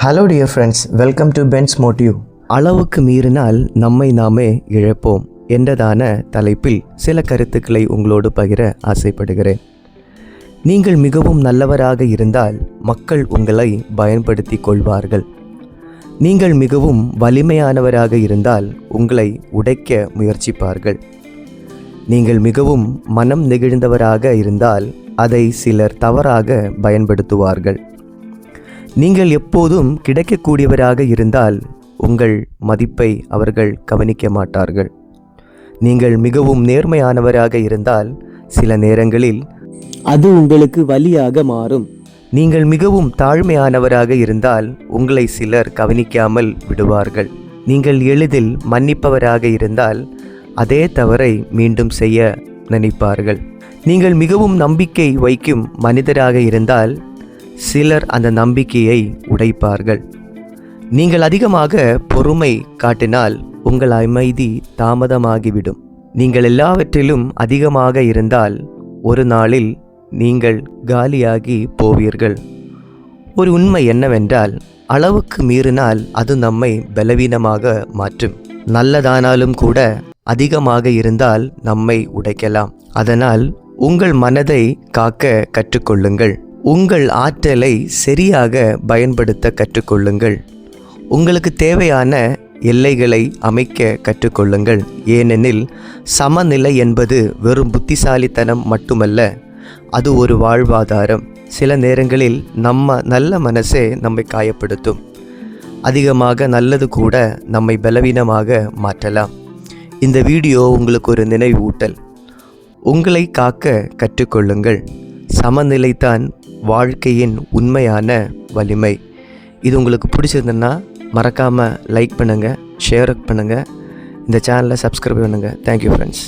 Hello dear friends, welcome to Benz motive. அளவுக்கு மீறினால் நம்மை நாமே இழப்போம் என்றதான தலைப்பில் சில கருத்துக்களை உங்களோடு பகிர ஆசைப்படுகிறேன். நீங்கள் மிகவும் நல்லவராக இருந்தால் மக்கள் உங்களை பயன்படுத்தி கொள்வார்கள். நீங்கள் மிகவும் வலிமையானவராக இருந்தால் உங்களை உடைக்க முயற்சிப்பார்கள். நீங்கள் மிகவும் மனம் நெகிழ்ந்தவராக இருந்தால் அதை சிலர் தவறாக பயன்படுத்துவார்கள். நீங்கள் எப்போதும் கிடைக்கக்கூடியவராக இருந்தால் உங்கள் மதிப்பை அவர்கள் கவனிக்க மாட்டார்கள். நீங்கள் மிகவும் நேர்மையானவராக இருந்தால் சில நேரங்களில் அது உங்களுக்கு வலியாக மாறும். நீங்கள் மிகவும் தாழ்மையானவராக இருந்தால் உங்களை சிலர் கவனிக்காமல் விடுவார்கள். நீங்கள் எளிதில் மன்னிப்பவராக இருந்தால் அதே தவறை மீண்டும் செய்ய நினைப்பார்கள். நீங்கள் மிகவும் நம்பிக்கை வைக்கும் மனிதராக இருந்தால் சிலர் அந்த நம்பிக்கையை உடைப்பார்கள். நீங்கள் அதிகமாக பொறுமை காட்டினால் உங்கள் அமைதி தாமதமாகிவிடும். நீங்கள் எல்லாவற்றிலும் அதிகமாக இருந்தால் ஒரு நாளில் நீங்கள் காலியாகி போவீர்கள். ஒரு உண்மை என்னவென்றால், அளவுக்கு மீறினால் அது நம்மை பலவீனமாக மாற்றும். நல்லதானாலும் கூட அதிகமாக இருந்தால் நம்மை உடைக்கலாம். அதனால் உங்கள் மனதை காக்க கற்றுக்கொள்ளுங்கள். உங்கள் ஆற்றலை சரியாக பயன்படுத்த கற்றுக்கொள்ளுங்கள். உங்களுக்கு தேவையான எல்லைகளை அமைக்க கற்றுக்கொள்ளுங்கள். ஏனெனில் சமநிலை என்பது வெறும் புத்திசாலித்தனம் மட்டுமல்ல, அது ஒரு வாழ்வாதாரம். சில நேரங்களில் நல்ல மனசே நம்மை காயப்படுத்தும். அதிகமாக நல்லது கூட நம்மை பலவீனமாக மாற்றலாம். இந்த வீடியோ உங்களுக்கு ஒரு நினைவூட்டல். உங்களை காக்க கற்றுக்கொள்ளுங்கள். சமநிலைதான் வாழ்க்கையின் உண்மையான வலிமை. இது உங்களுக்கு பிடிச்சிருந்ததுன்னா மறக்காமல் லைக் பண்ணுங்கள், ஷேர் பண்ணுங்கள், இந்த சேனலை சப்ஸ்கிரைப் பண்ணுங்கள். Thank you friends.